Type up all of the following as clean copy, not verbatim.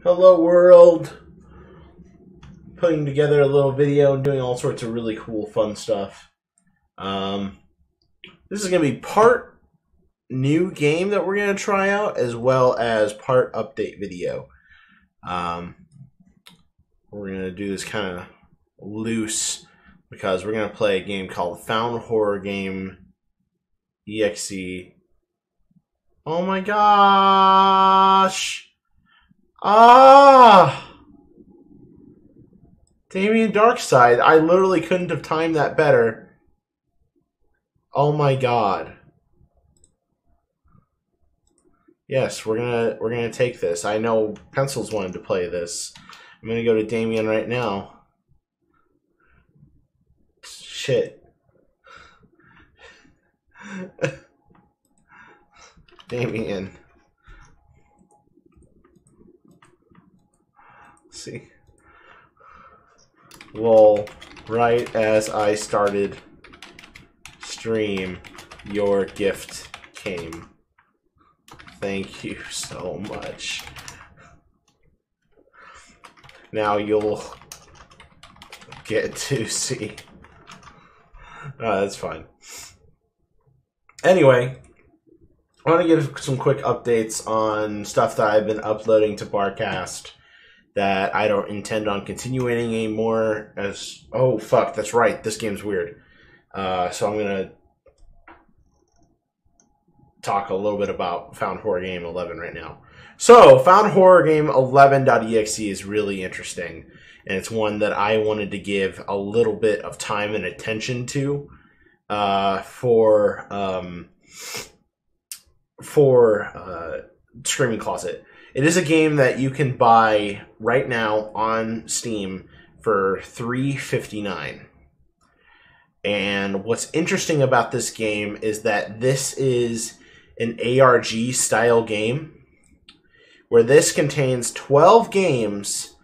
Hello world! Putting together a little video and doing all sorts of really cool fun stuff. This is going to be part new game that we're going to try out as well as part update video. We're going to do this kind of loose because we're going to play a game called Found Horror Game EXE. Oh my gosh! Damien Darkside. I literally couldn't have timed that better. Oh my god. Yes, we're gonna take this. I know Pencils wanted to play this. I'm gonna go to Damien right now. Shit. Damien. Let's see. Lol, right as I started stream, your gift came. Thank you so much. Now you'll get to see. That's fine. Anyway, I want to give some quick updates on stuff that I've been uploading to Barcast that I don't intend on continuing anymore. As oh fuck, that's right. This game's weird. So I'm gonna talk a little bit about Found Horror Game 11 right now. So Found Horror Game 11.exe is really interesting, and it's one that I wanted to give a little bit of time and attention to for Screaming Closet. It is a game that you can buy right now on Steam for $3.59. And what's interesting about this game is that this is an ARG style game where this contains 12 games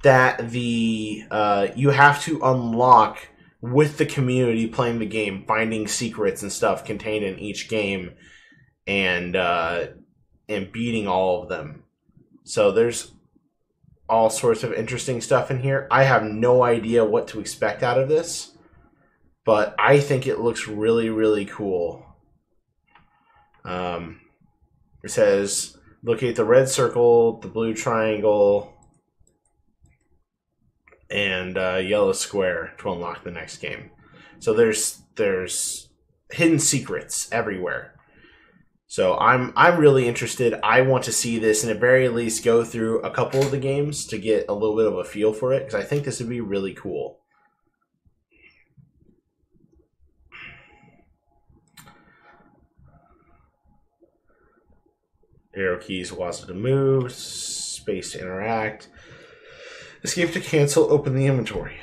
that you have to unlock with the community playing the game, finding secrets and stuff contained in each game, and beating all of them. So there's all sorts of interesting stuff in here. I have no idea what to expect out of this, but I think it looks really, really cool. It says, locate the red circle, the blue triangle, and yellow square to unlock the next game. So there's hidden secrets everywhere. So I'm really interested. I want to see this, and at very least go through a couple of the games to get a little bit of a feel for it, because I think this would be really cool. Arrow keys, WASD to move, space to interact, escape to cancel, open the inventory.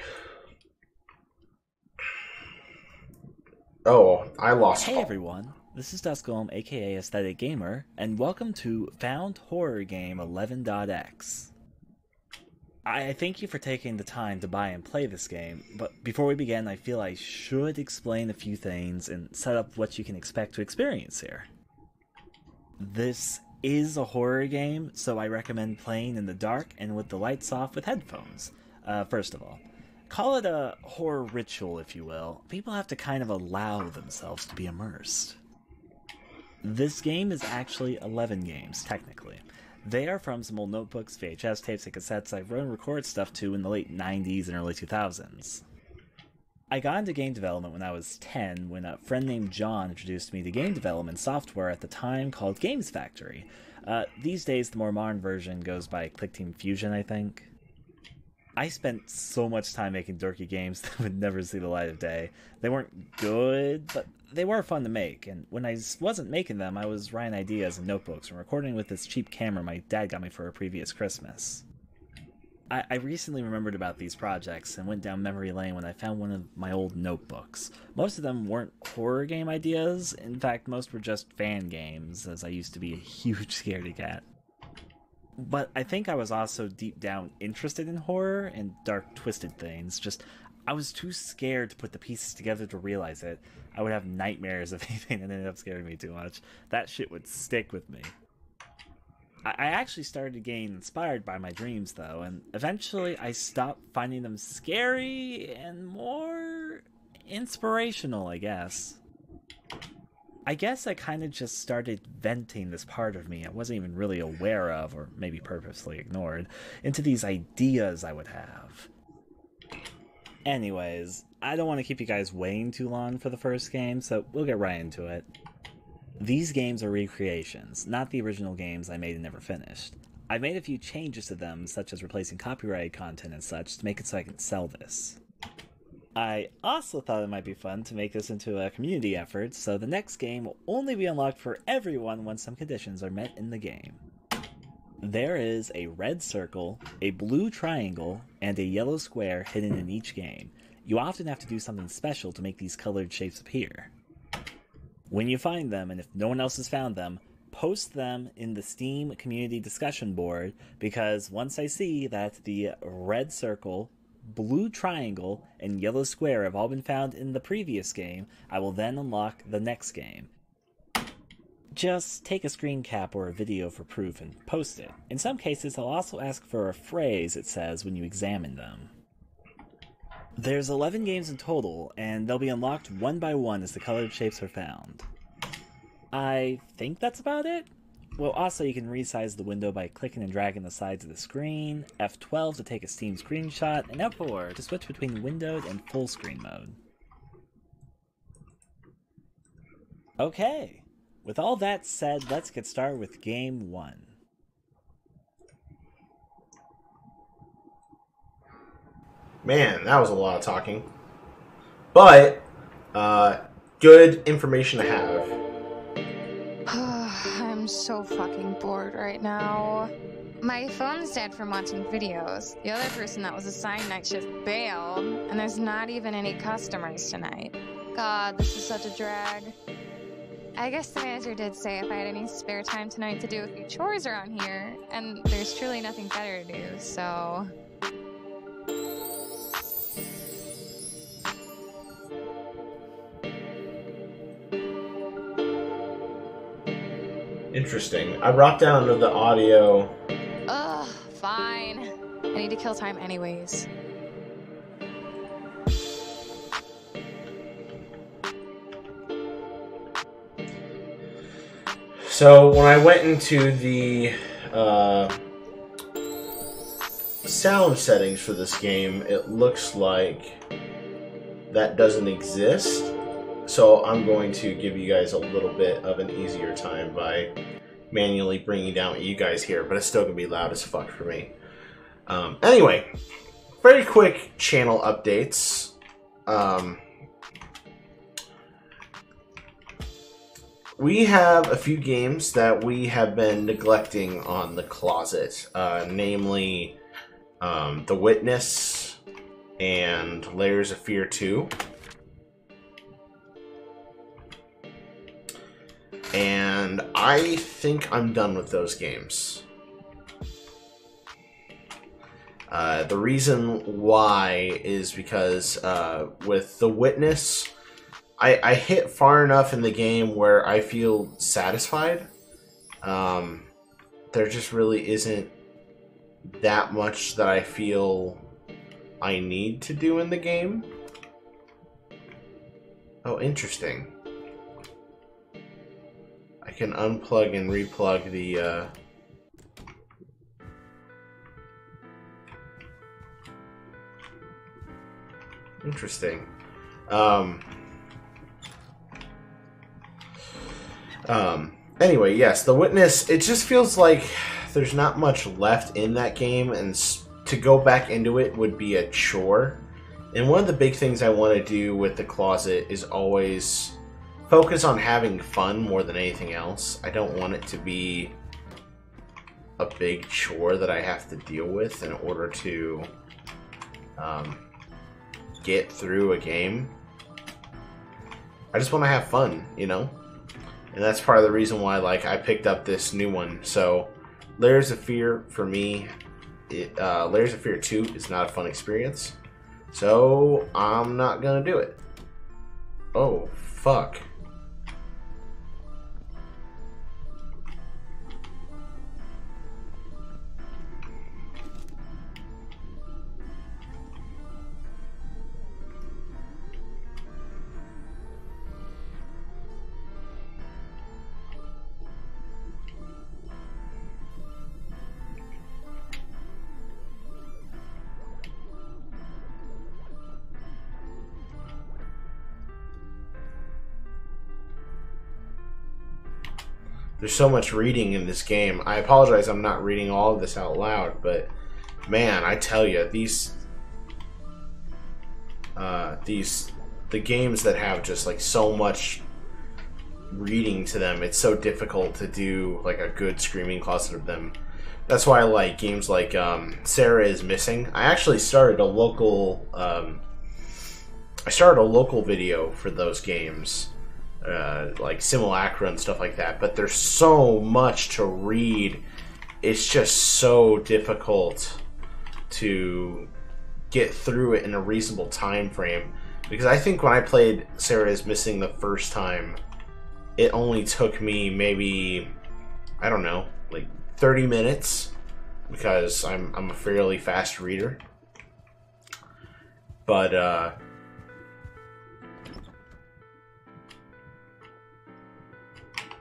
Oh, I lost. Hey everyone, this is Duscom, aka Aesthetic Gamer, and welcome to Found Horror Game 11.x. I thank you for taking the time to buy and play this game, but before we begin, I feel I should explain a few things and set up what you can expect to experience here. This is a horror game, so I recommend playing in the dark and with the lights off with headphones. First of all, call it a horror ritual, if you will. People have to kind of allow themselves to be immersed. This game is actually 11 games, technically. They are from some old notebooks, VHS tapes, and cassettes I've wrote and recorded stuff to in the late 90s and early 2000s. I got into game development when I was 10, when a friend named John introduced me to game development software at the time called Games Factory. These days, the more modern version goes by ClickTeam Fusion, I think. I spent so much time making dorky games that would never see the light of day. They weren't good, but they were fun to make, and when I wasn't making them, I was writing ideas in notebooks and recording with this cheap camera my dad got me for a previous Christmas. I recently remembered about these projects and went down memory lane when I found one of my old notebooks. Most of them weren't horror game ideas. In fact, most were just fan games, as I used to be a huge scaredy cat. But I think I was also deep down interested in horror and dark, twisted things. Just, I was too scared to put the pieces together to realize it. I would have nightmares of anything that ended up scaring me too much. That shit would stick with me. I actually started getting inspired by my dreams, though, and eventually I stopped finding them scary and more inspirational, I guess. I guess I kind of just started venting this part of me I wasn't even really aware of, or maybe purposely ignored, into these ideas I would have. Anyways, I don't want to keep you guys waiting too long for the first game, so we'll get right into it. These games are recreations, not the original games I made and never finished. I've made a few changes to them, such as replacing copyrighted content and such, to make it so I can sell this. I also thought it might be fun to make this into a community effort, so the next game will only be unlocked for everyone once some conditions are met in the game. There is a red circle, a blue triangle, and a yellow square hidden in each game. You often have to do something special to make these colored shapes appear. When you find them, and if no one else has found them, post them in the Steam community discussion board, because once I see that the red circle, blue triangle, and yellow square have all been found in the previous game, I will then unlock the next game. Just take a screen cap or a video for proof and post it. In some cases, I'll also ask for a phrase it says when you examine them. There's 11 games in total, and they'll be unlocked one by one as the colored shapes are found. I think that's about it? Well, also you can resize the window by clicking and dragging the sides of the screen, F12 to take a Steam screenshot, and F4 to switch between windowed and full screen mode. Okay, with all that said, let's get started with Game 1. Man, that was a lot of talking. But, good information to have. I'm so fucking bored right now. My phone's dead from watching videos. The other person that was assigned night shift bailed, and there's not even any customers tonight. God, this is such a drag. I guess the manager did say if I had any spare time tonight to do a few chores around here, and there's truly nothing better to do, so... Interesting. I brought down the audio. Ugh, fine. I need to kill time anyways. So when I went into the sound settings for this game, it looks like that doesn't exist. So I'm going to give you guys a little bit of an easier time by manually bringing down what you guys hear, but it's still going to be loud as fuck for me. Anyway, very quick channel updates. We have a few games that we have been neglecting on the closet, namely The Witness and Layers of Fear 2. And I think I'm done with those games. The reason why is because with The Witness, I hit far enough in the game where I feel satisfied. There just really isn't that much that I feel I need to do in the game. Oh, interesting. I can unplug and replug the interesting. Anyway, yes, The Witness, it just feels like there's not much left in that game, and to go back into it would be a chore. And one of the big things I want to do with the closet is always focus on having fun more than anything else. I don't want it to be a big chore that I have to deal with in order to get through a game. I just want to have fun, you know? And that's part of the reason why, like, I picked up this new one. So, Layers of Fear, for me, Layers of Fear 2 is not a fun experience. So, I'm not gonna do it. Oh, fuck. There's so much reading in this game. I apologize I'm not reading all of this out loud, but man, I tell you, the games that have just like so much reading to them, it's so difficult to do like a good screaming closet of them. That's why I like games like Sarah is Missing. I actually started a local video for those games, like Simulacra and stuff like that. But there's so much to read; it's just so difficult to get through it in a reasonable time frame. Because I think when I played Sarah is Missing the first time, it only took me maybe, I don't know, like 30 minutes, because I'm a fairly fast reader. But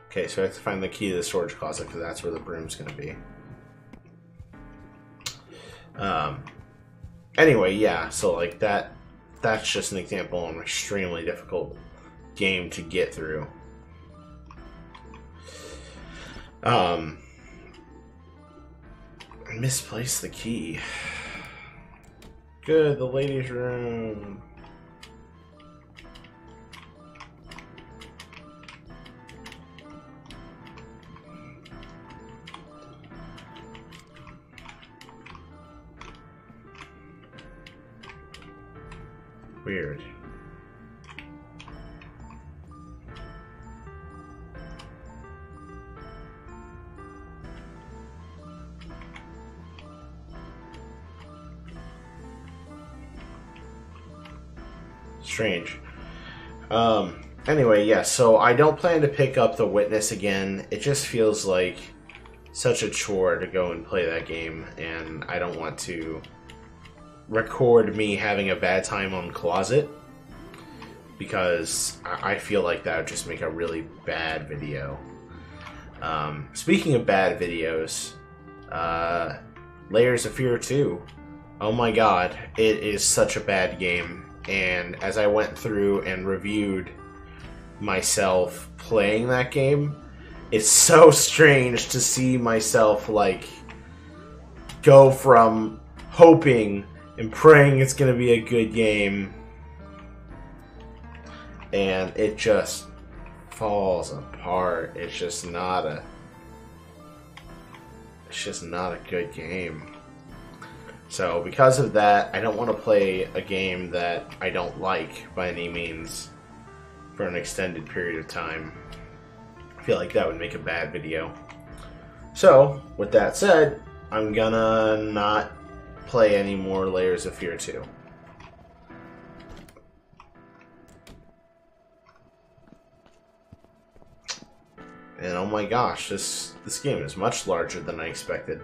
okay, so I have to find the key to the storage closet, because that's where the broom's going to be. Anyway, yeah, so like that's just an example of an extremely difficult game to get through. I misplaced the key. Good, the ladies' room. Weird. Strange. Anyway, yeah, so I don't plan to pick up The Witness again. It just feels like such a chore to go and play that game, and I don't want to record me having a bad time on Closet, because I feel like that would just make a really bad video. Speaking of bad videos, Layers of Fear 2. Oh my god, it is such a bad game. And as I went through and reviewed myself playing that game, it's so strange to see myself like go from hoping and praying it's going to be a good game, and it just falls apart. It's just not a good game. So because of that, I don't want to play a game that I don't like by any means for an extended period of time. I feel like that would make a bad video. So, with that said, I'm gonna not play any more Layers of Fear 2. And oh my gosh, this game is much larger than I expected.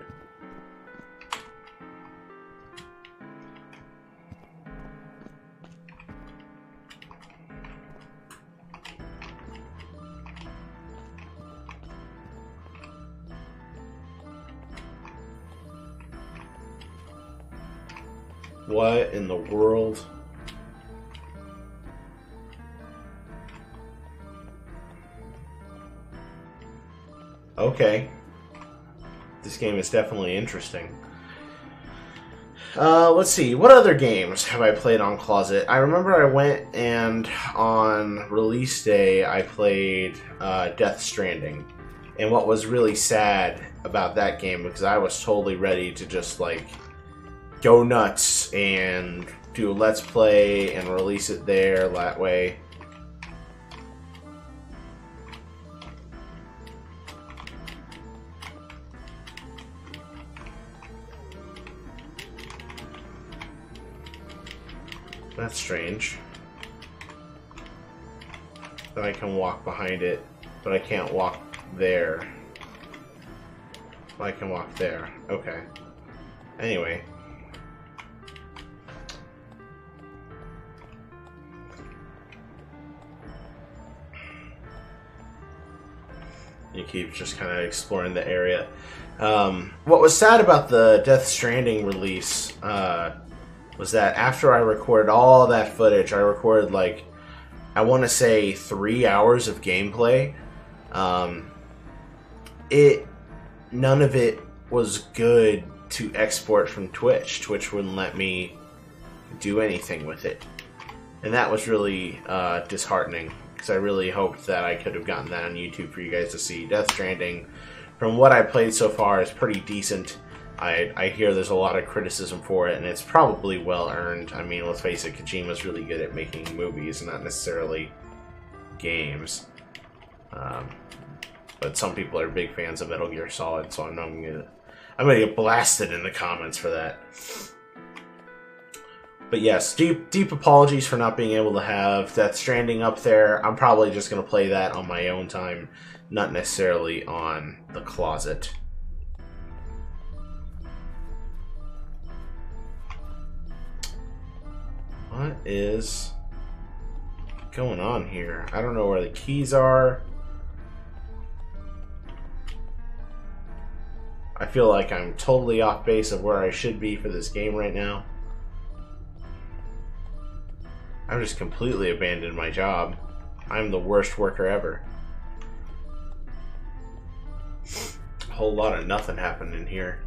What in the world? Okay. This game is definitely interesting. Let's see. What other games have I played on Closet? I remember I went and on release day I played Death Stranding. And what was really sad about that game, because I was totally ready to just like go nuts and do a Let's Play and release it there that way. That's strange. Then I can walk behind it, but I can't walk there. I can walk there. Okay. Anyway. You keep just kind of exploring the area. What was sad about the Death Stranding release was that after I recorded all that footage, I recorded like, I want to say 3 hours of gameplay. none of it was good to export from Twitch. Twitch wouldn't let me do anything with it. And that was really disheartening, because I really hoped that I could have gotten that on YouTube for you guys to see. Death Stranding, from what I played so far, is pretty decent. I hear there's a lot of criticism for it, and it's probably well earned. I mean, let's face it, Kojima's really good at making movies, not necessarily games. But some people are big fans of Metal Gear Solid, so I'm gonna get blasted in the comments for that. But yes, deep apologies for not being able to have Death Stranding up there. I'm probably just gonna play that on my own time, not necessarily on the closet. What is going on here? I don't know where the keys are. I feel like I'm totally off base of where I should be for this game right now. I've just completely abandoned my job. I'm the worst worker ever. A whole lot of nothing happened in here.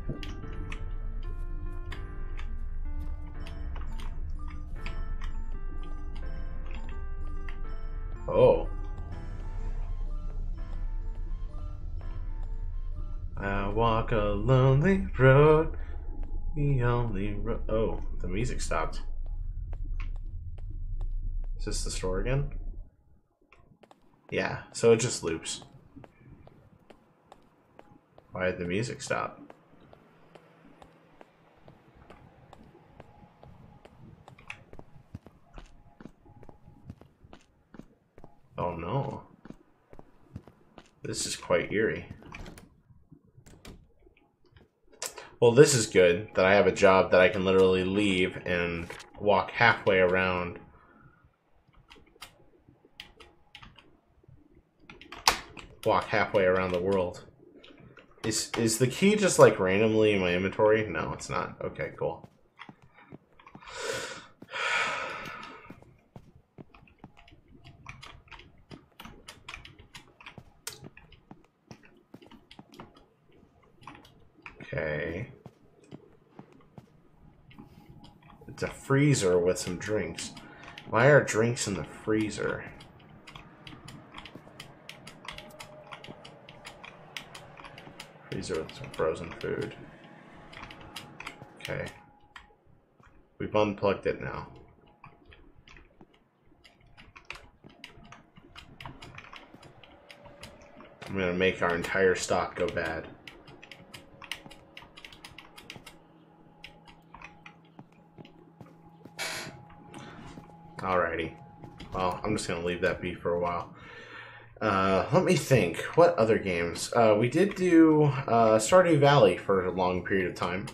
Oh. I walk a lonely road, the only road. Oh, the music stopped. Is this the store again? Yeah, so it just loops. Why did the music stop? Oh no. This is quite eerie. Well, this is good, that I have a job that I can literally leave and walk halfway around. Walk halfway around the world. Is the key just like randomly in my inventory? No, it's not. Okay, cool. Okay. It's a freezer with some drinks. Why are drinks in the freezer? Freezer with some frozen food. Okay. We've unplugged it now. I'm gonna make our entire stock go bad. Alrighty. Well, I'm just gonna leave that be for a while. Let me think. What other games? We did do Stardew Valley for a long period of time.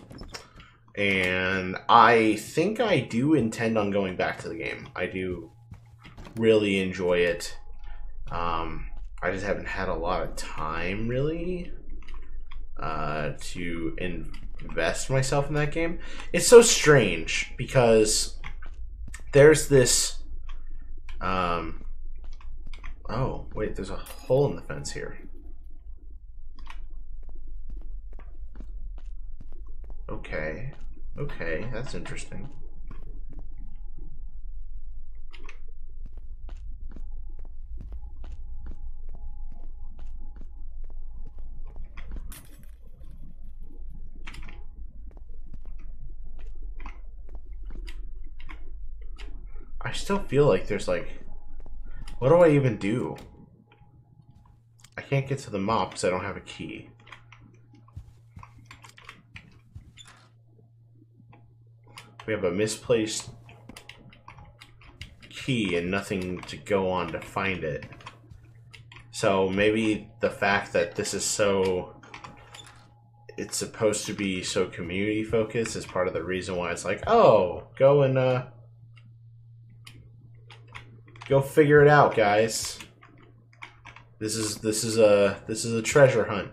And I think I do intend on going back to the game. I do really enjoy it. I just haven't had a lot of time, really, to invest myself in that game. It's so strange, because there's this... Oh, wait, there's a hole in the fence here. Okay. Okay, that's interesting. I still feel like there's like... What do I even do? I can't get to the mop because I don't have a key. We have a misplaced key and nothing to go on to find it. So maybe the fact that this is so... It's supposed to be so community focused is part of the reason why it's like, oh, go and go figure it out, guys. This is a treasure hunt.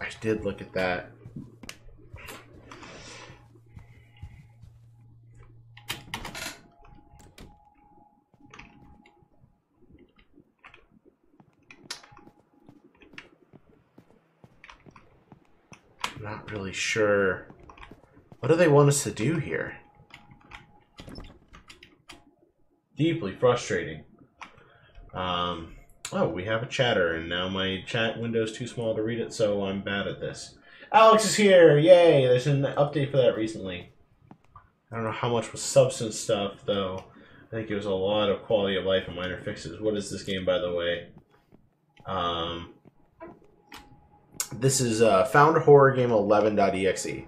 I did look at that. I'm not really sure. What do they want us to do here? Deeply frustrating. Oh, we have a chatter, and now my chat window's too small to read it, so I'm bad at this. Alex is here! Yay! There's an update for that recently. I don't know how much was substance stuff, though. I think it was a lot of quality of life and minor fixes. What is this game, by the way? This is Found Horror Game 11.exe.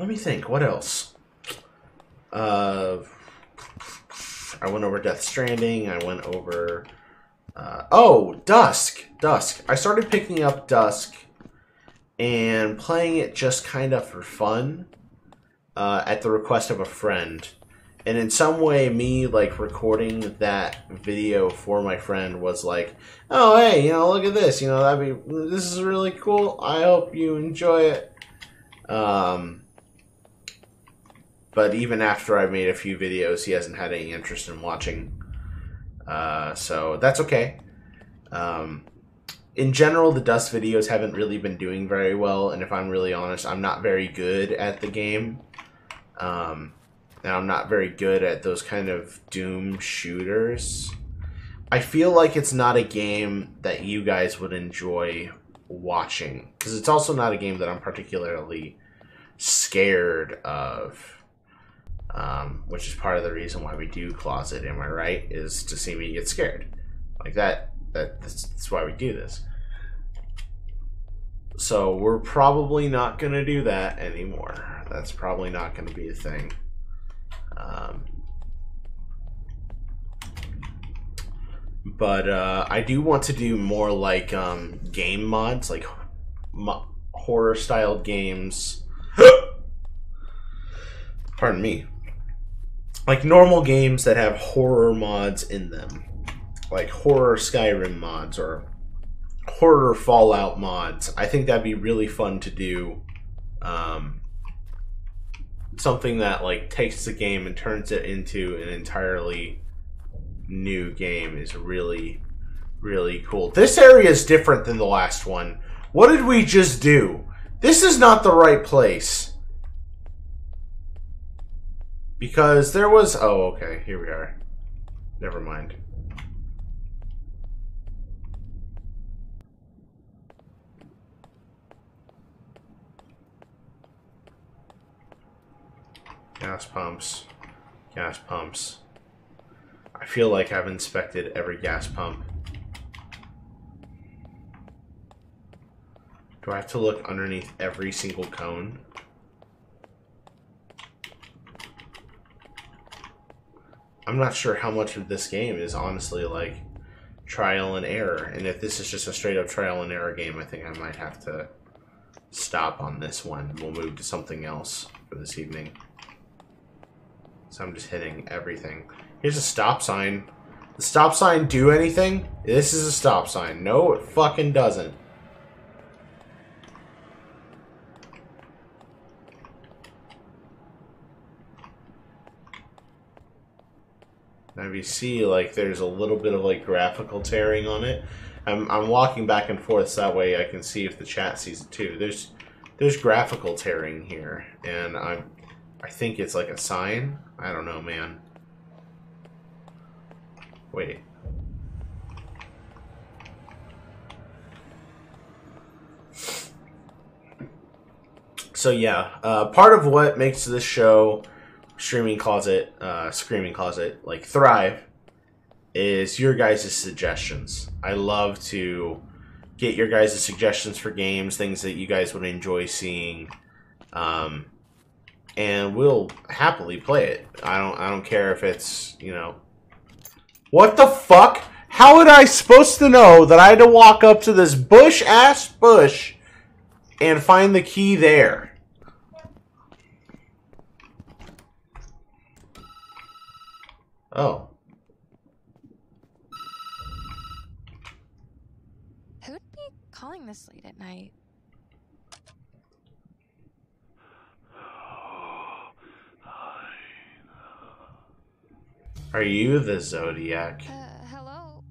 Let me think. What else? I went over Death Stranding. I went over... oh, Dusk. Dusk. I started picking up Dusk and playing it just kind of for fun at the request of a friend. And in some way, me, like, recording that video for my friend was like, oh, hey, you know, look at this. You know, this is really cool. I hope you enjoy it. But even after I made a few videos, he hasn't had any interest in watching. So that's okay. In general, the Dust videos haven't really been doing very well. And if I'm really honest, I'm not very good at the game. And I'm not very good at those kind of Doom shooters. I feel like it's not a game that you guys would enjoy watching. Because it's also not a game that I'm particularly scared of. Which is part of the reason why we do Closet, am I right? Is to see me get scared. Like that's why we do this. So we're probably not going to do that anymore. That's probably not going to be a thing. But I do want to do more like game mods, like horror-styled games. Pardon me. Like normal games that have horror mods in them. Like horror Skyrim mods or horror Fallout mods. I think that'd be really fun to do. Something that like takes the game and turns it into an entirely new game is really, really cool. This area is different than the last one. What did we just do? This is not the right place. Because there was... Oh, okay. Here we are. Never mind. Gas pumps. Gas pumps. I feel like I've inspected every gas pump. Do I have to look underneath every single cone? I'm not sure how much of this game is honestly like trial and error. And if this is just a straight up trial and error game, I think I might have to stop on this one. We'll move to something else for this evening. So I'm just hitting everything. Here's a stop sign. The stop sign do anything? This is a stop sign. No, it fucking doesn't. Now if you see, like, there's a little bit of, like, graphical tearing on it. I'm walking back and forth so that way I can see if the chat sees it too. There's graphical tearing here, and I think it's like a sign. I don't know, man. Wait. So yeah, part of what makes this show, Screaming Closet, like thrive, is your guys' suggestions. I love to get your guys' suggestions for games, things that you guys would enjoy seeing, and we'll happily play it. I don't care if it's, you know. What the fuck? How was I supposed to know that I had to walk up to this bush-ass bush and find the key there? Oh. Who'd be calling this late at night? Are you the Zodiac? Hello?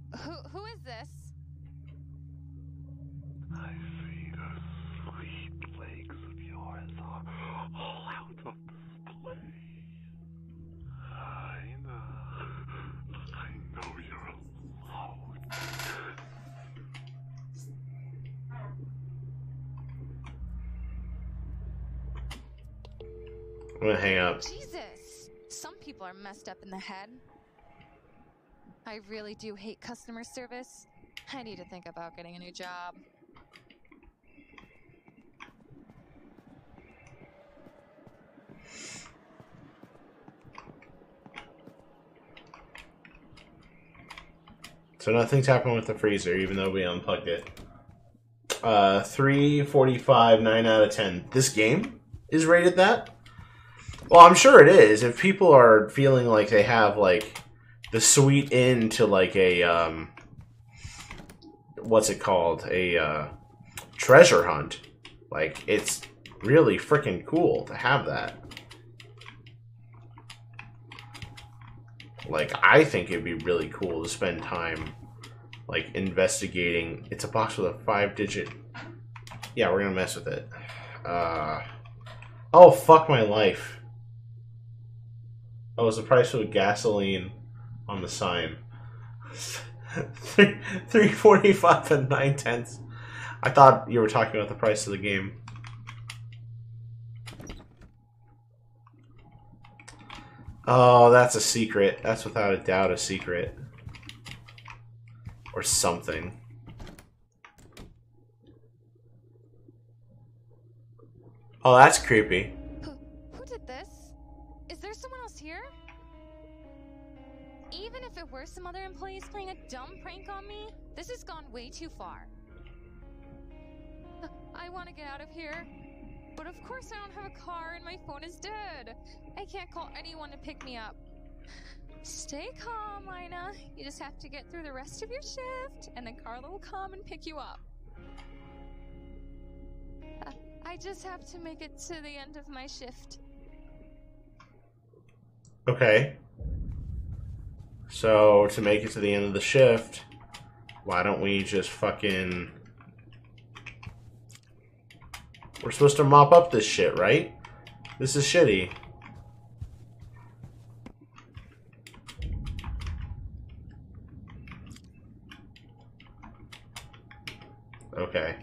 I'm gonna hang up. Jesus! Some people are messed up in the head. I really do hate customer service. I need to think about getting a new job. So nothing's happened with the freezer, even though we unplugged it. 3.45, 9 out of 10. This game is rated that? Well, I'm sure it is. If people are feeling like they have, like, the sweet end to, like, a, what's it called? A, treasure hunt. Like, it's really freaking cool to have that. Like, I think it'd be really cool to spend time, like, investigating. It's a box with a 5-digit... Yeah, we're gonna mess with it. Oh, fuck my life. Oh, it's the price of gasoline on the sign. 3.45 and 9/10. I thought you were talking about the price of the game. Oh, that's a secret. That's without a doubt a secret. Or something. Oh, that's creepy. Who did this? Is there someone else here? Even if it were some other employees playing a dumb prank on me, this has gone way too far. I want to get out of here. But of course I don't have a car and my phone is dead. I can't call anyone to pick me up. Stay calm, Lina. You just have to get through the rest of your shift, and then Carla will come and pick you up. I just have to make it to the end of my shift. Okay. So, to make it to the end of the shift, why don't we just fucking... We're supposed to mop up this shit, right? This is shitty. Okay.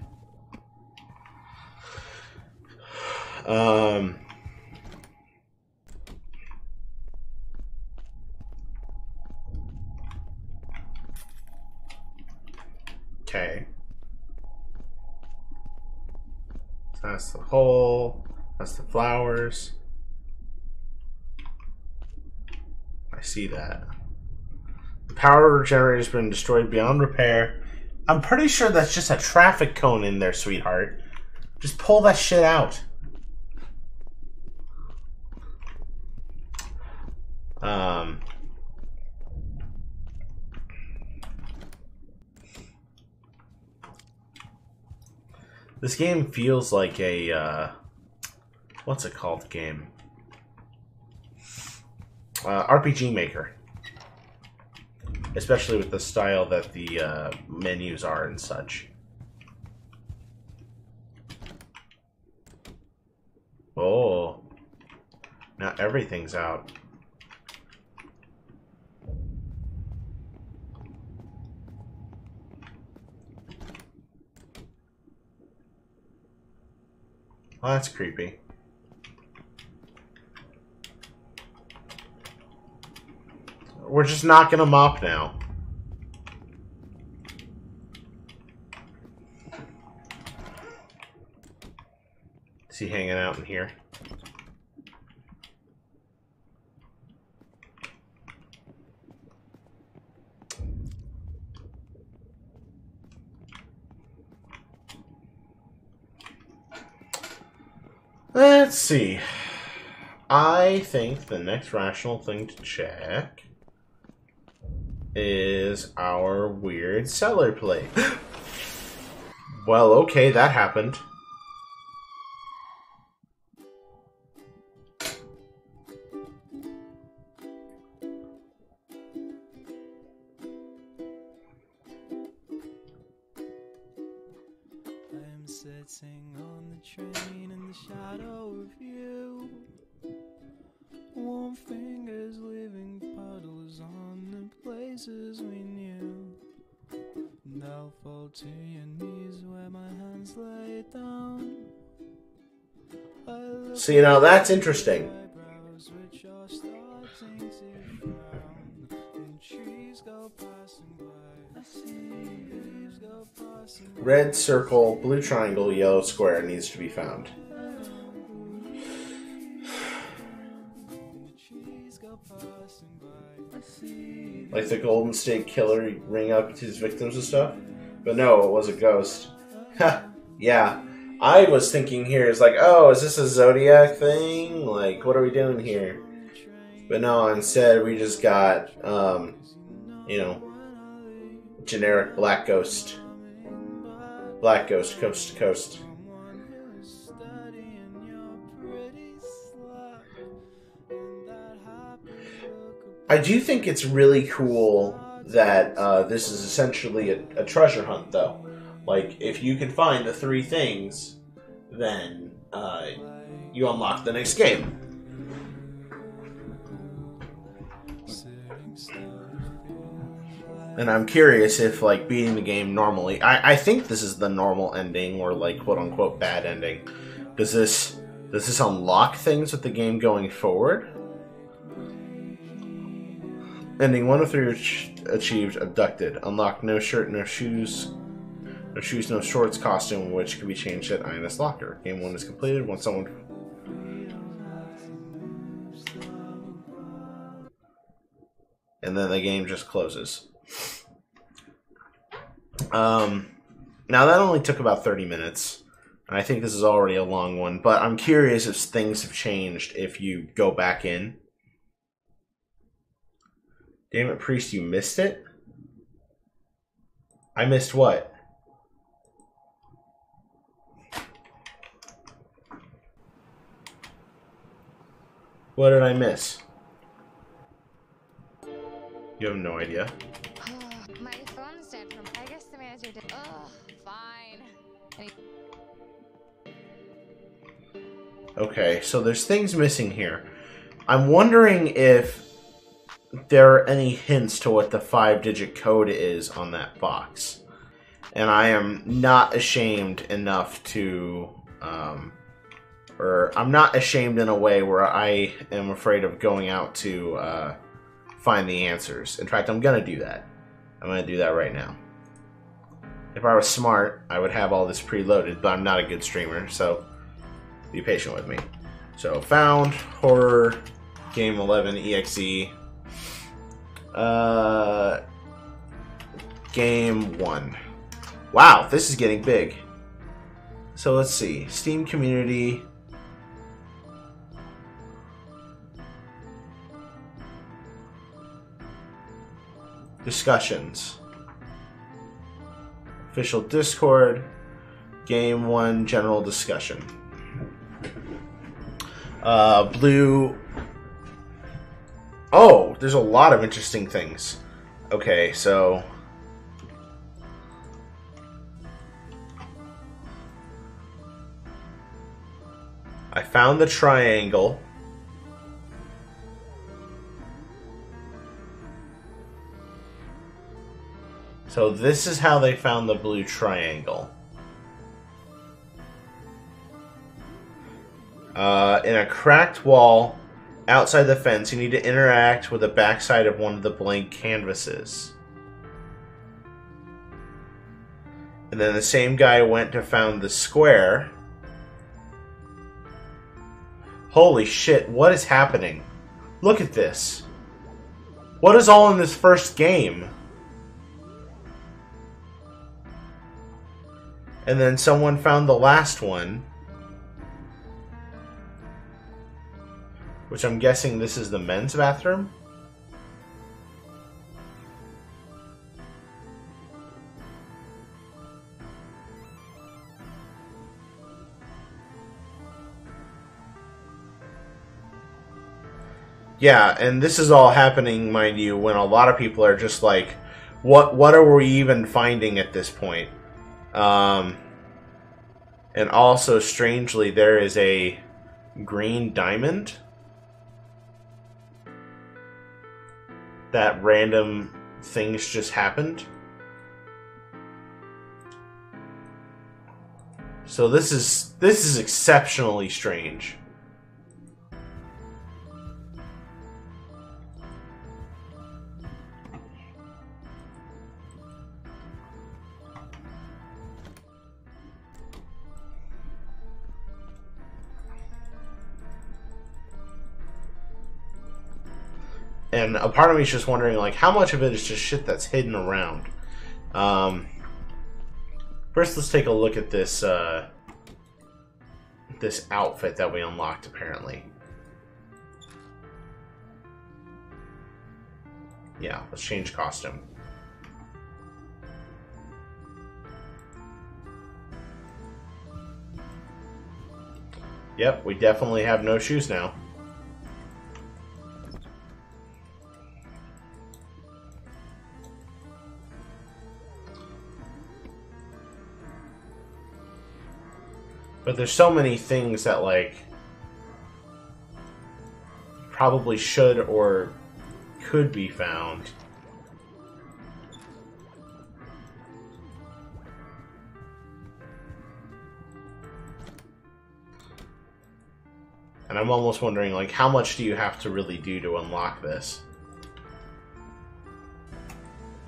Okay. So that's the hole. That's the flowers. I see that. The power generator's been destroyed beyond repair. I'm pretty sure that's just a traffic cone in there, sweetheart. Just pull that shit out. This game feels like a, what's it called game? RPG Maker. Especially with the style that the menus are and such. Oh. Now everything's out. Well, that's creepy. We're just not gonna mop now. Is he hanging out in here? Let's see. I think the next rational thing to check is our weird cellar plate. Well, okay, that happened. I'm sitting on the train in the shadow of you. Warm fingers leaving puddles on the places we knew. And I'll fall to your knees where my hands lay down. So, you know, that's interesting. starting to frown, and trees go passing by. I see leaves go passing by. Red circle, blue triangle, yellow square needs to be found. Like the Golden State Killer ring up to his victims and stuff? But no, it was a ghost. Ha! Yeah. I was thinking here, is like, oh, is this a Zodiac thing? Like, what are we doing here? But no, instead we just got, you know, generic Black Ghost. Black Ghost, coast to coast. I do think it's really cool that this is essentially a treasure hunt, though. Like, if you can find the 3 things, then you unlock the next game. And I'm curious if, like, beating the game normally... I think this is the normal ending, or, like, quote-unquote bad ending. Does this unlock things with the game going forward? Ending 1 of 3 achieved, abducted. Unlock no shirt, no shoes, no shorts costume, which can be changed at INS Locker. Game 1 is completed once someone... And then the game just closes. Now that only took about 30 minutes. And I think this is already a long one, but I'm curious if things have changed if you go back in. Damn it, Priest, you missed it? I missed what? What did I miss? You have no idea. My phone's dead from... I guess the manager did... Ugh, fine. Okay, so there's things missing here. I'm wondering if there are any hints to what the 5-digit code is on that box. And I am not ashamed enough to... or I'm not ashamed in a way where I am afraid of going out to find the answers. In fact, I'm going to do that. I'm going to do that right now. If I was smart, I would have all this preloaded, but I'm not a good streamer, so be patient with me. So, found, horror, game 11, EXE, game 1. Wow, this is getting big. So let's see, Steam community. Discussions. Official Discord. Game 1 general discussion. Blue. Oh, there's a lot of interesting things. Okay, so I found the triangle. So this is how they found the blue triangle. In a cracked wall outside the fence, you need to interact with the backside of one of the blank canvases. And then the same guy went to found the square. Holy shit, what is happening? Look at this. What is all in this first game? And then someone found the last one. Which I'm guessing this is the men's bathroom. Yeah, and this is all happening, mind you, when a lot of people are just like, what are we even finding at this point? And also, strangely, there is a green diamond. That random things just happened. So this is exceptionally strange. And a part of me is just wondering, like, how much of it is just shit that's hidden around. First, let's take a look at this this outfit that we unlocked, apparently. Yeah, let's change costume. Yep, we definitely have no shoes now. But there's so many things that, like, probably should or could be found. And I'm almost wondering, like, how much do you have to really do to unlock this?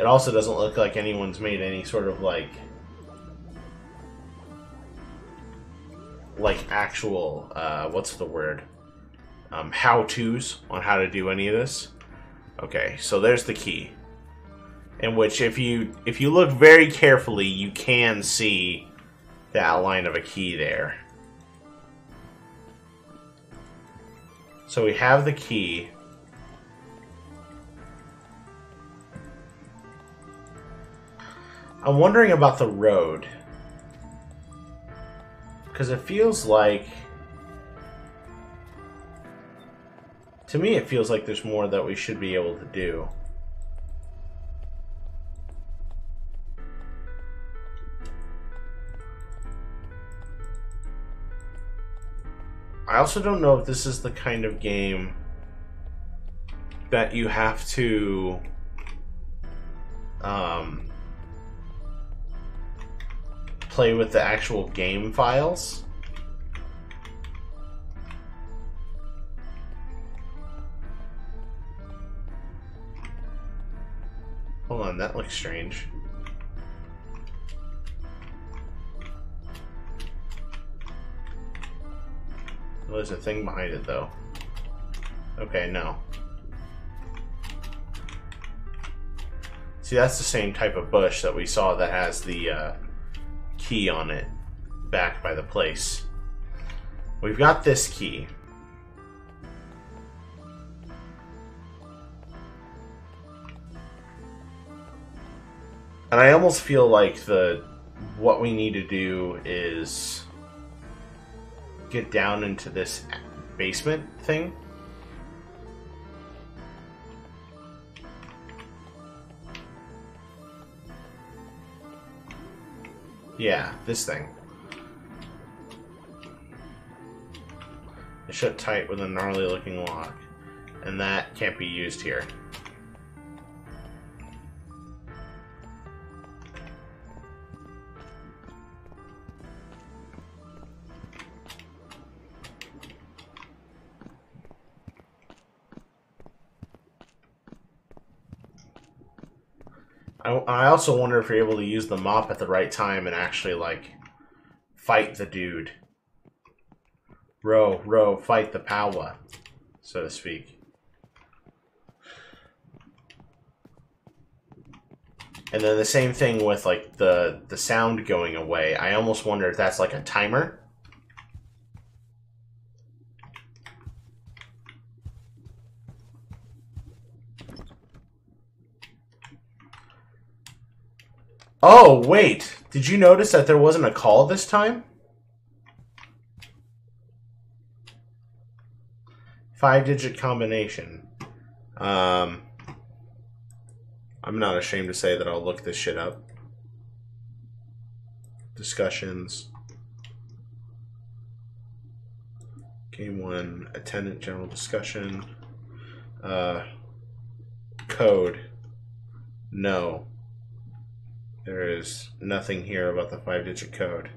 It also doesn't look like anyone's made any sort of, like actual, what's the word? How-tos on how to do any of this. Okay, so there's the key. In which, if you look very carefully, you can see the outline of a key there. So we have the key. I'm wondering about the road. Because it feels like... To me, it feels like there's more that we should be able to do. I also don't know if this is the kind of game that you have to play with the actual game files. Hold on, that looks strange. Well, there's a thing behind it, though. Okay, no. See, that's the same type of bush that we saw that has the key on it back by the place. We've got this key. And I almost feel like what we need to do is get down into this basement thing. Yeah, this thing. It's shut tight with a gnarly looking lock. And that can't be used here. I also wonder if you're able to use the mop at the right time and actually, like, fight the dude. Row, fight the power, so to speak. And then the same thing with, like, the sound going away. I almost wonder if that's like a timer. Oh, wait. Did you notice that there wasn't a call this time? 5-digit combination. I'm not ashamed to say that I'll look this shit up. Discussions. Game 1. Attendant general discussion. Code. No. There is nothing here about the 5-digit code.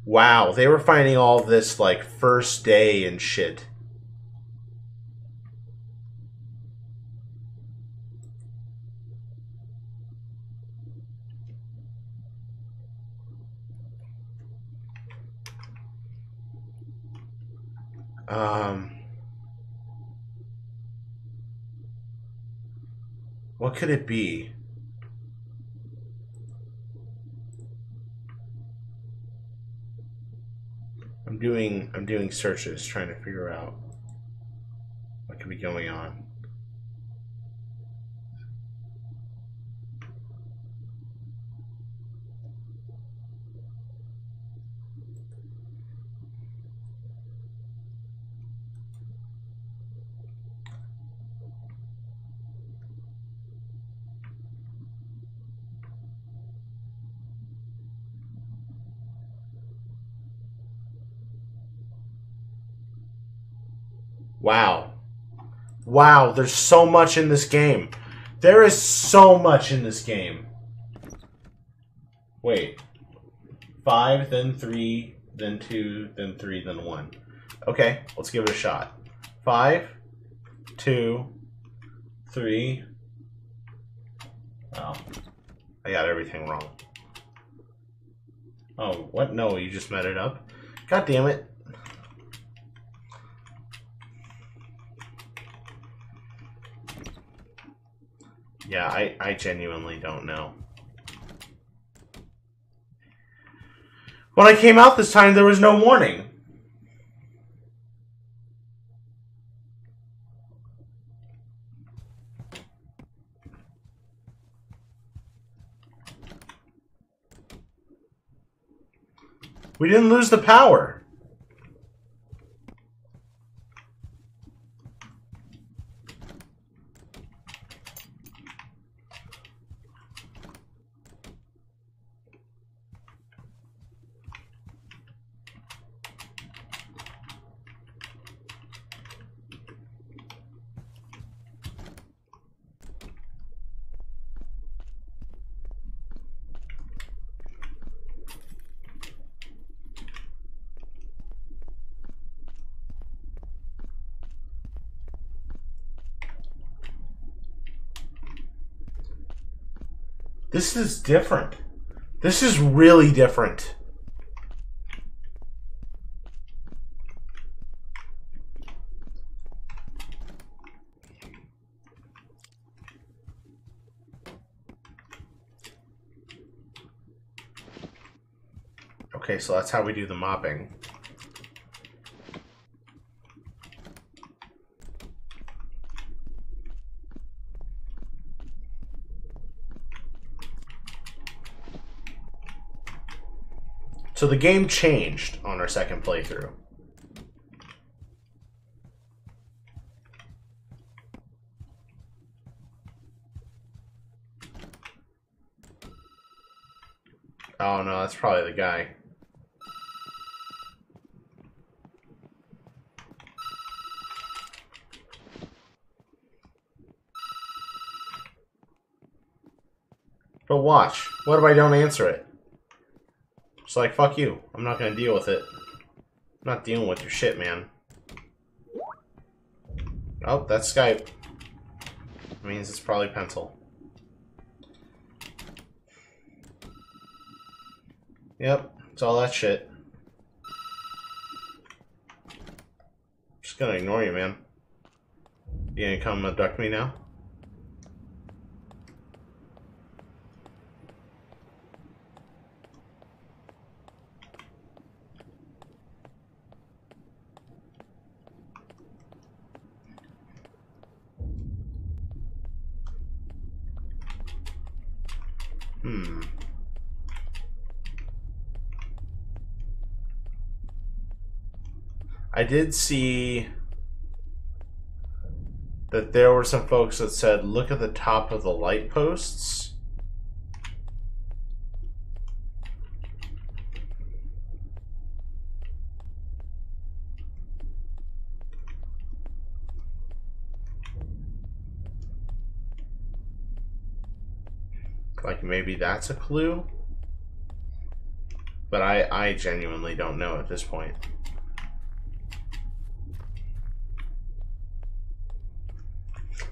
Wow, they were finding all this, like, first day and shit. What could it be? I'm doing searches trying to figure out what could be going on. Wow. Wow, there's so much in this game. There is so much in this game. Wait. 5, then 3, then 2, then 3, then 1. Okay, let's give it a shot. 5, 2, 3. Oh, I got everything wrong. Oh, what? No, you just met it up? God damn it. Yeah, I genuinely don't know. When I came out this time, there was no warning. We didn't lose the power. This is different. This is really different. Okay, so that's how we do the mopping. So the game changed on our second playthrough. Oh no, that's probably the guy. But watch. What if I don't answer it? It's like, fuck you. I'm not gonna deal with it. I'm not dealing with your shit, man. Oh, that's Skype. That means it's probably pencil. Yep, it's all that shit. Just gonna ignore you, man. You gonna come abduct me now? I did see that there were some folks that said, look at the top of the light posts. Like maybe that's a clue. But I genuinely don't know at this point.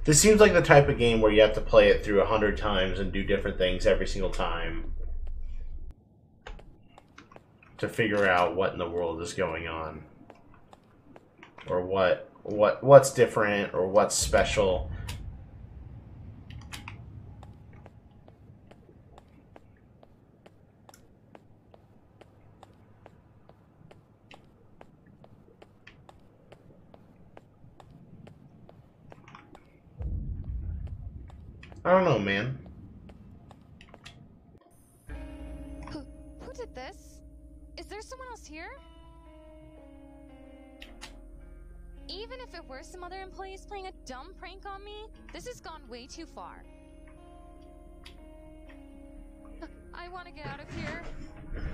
This seems like the type of game where you have to play it through 100 times and do different things every single time to figure out what in the world is going on. or what's different or what's special. I don't know, man. Who did this? Is there someone else here? Even if it were some other employees playing a dumb prank on me, this has gone way too far. I want to get out of here.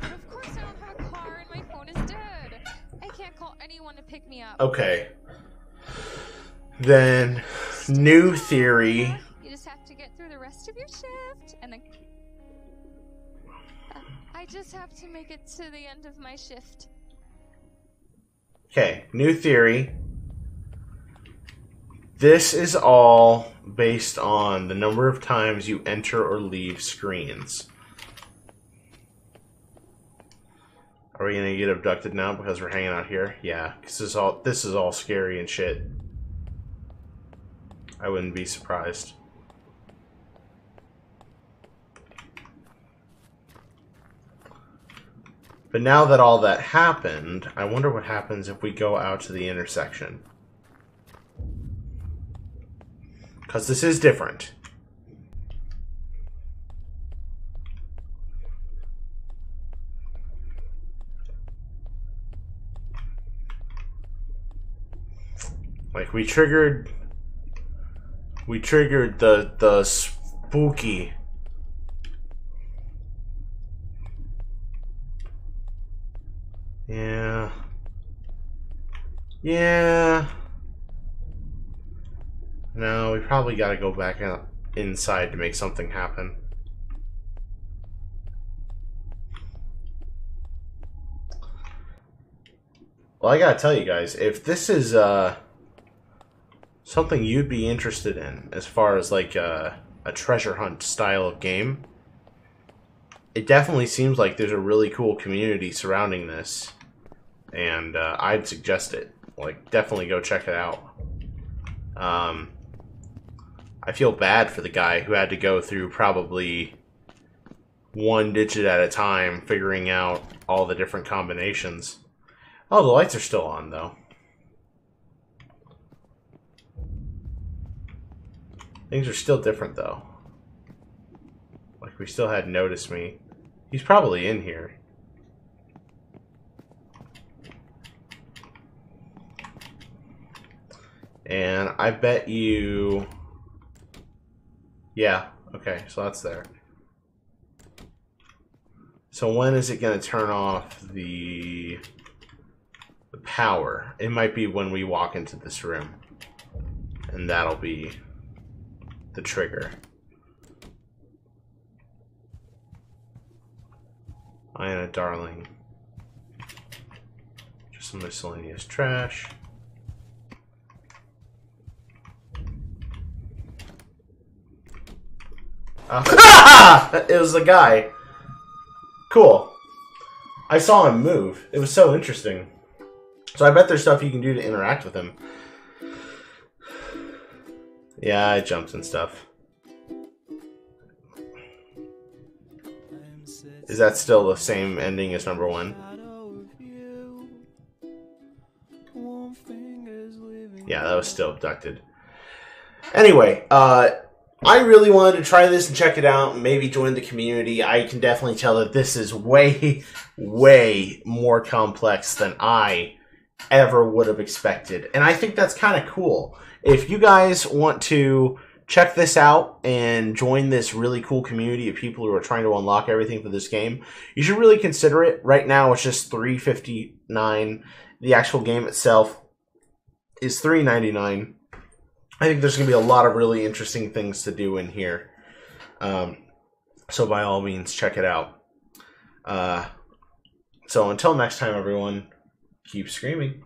But of course I don't have a car and my phone is dead. I can't call anyone to pick me up. Okay. Then, new theory. You just have to get through the rest of your shift, and then... I just have to make it to the end of my shift. Okay, new theory. This is all based on the number of times you enter or leave screens. Are we gonna get abducted now because we're hanging out here? Yeah, because this is all scary and shit. I wouldn't be surprised. But now that all that happened, I wonder what happens if we go out to the intersection. Because this is different. Like, we triggered the spooky. Yeah. Yeah. No, we probably gotta go back inside to make something happen. Well, I gotta tell you guys, if this is something you'd be interested in as far as like a treasure hunt style of game, it definitely seems like there's a really cool community surrounding this, and I'd suggest it. Like, definitely go check it out. I feel bad for the guy who had to go through probably one digit at a time figuring out all the different combinations. Oh, the lights are still on, though. Things are still different, though. Like, we still had Notice Me. He's probably in here. And I bet you... Yeah, okay, so that's there. So when is it going to turn off the power? It might be when we walk into this room. And that'll be the trigger. Iana Darling. Just some miscellaneous trash. It was the guy. Cool. I saw him move. It was so interesting. So I bet there's stuff you can do to interact with him. Yeah, I jumped and stuff. Is that still the same ending as number one? Yeah, that was still abducted. Anyway, I really wanted to try this and check it out and maybe join the community. I can definitely tell that this is way, way more complex than I ever would have expected. And I think that's kind of cool. If you guys want to check this out and join this really cool community of people who are trying to unlock everything for this game, you should really consider it. Right now, it's just $3.59. The actual game itself is $3.99. I think there's going to be a lot of really interesting things to do in here. So by all means, check it out. So until next time, everyone, keep screaming.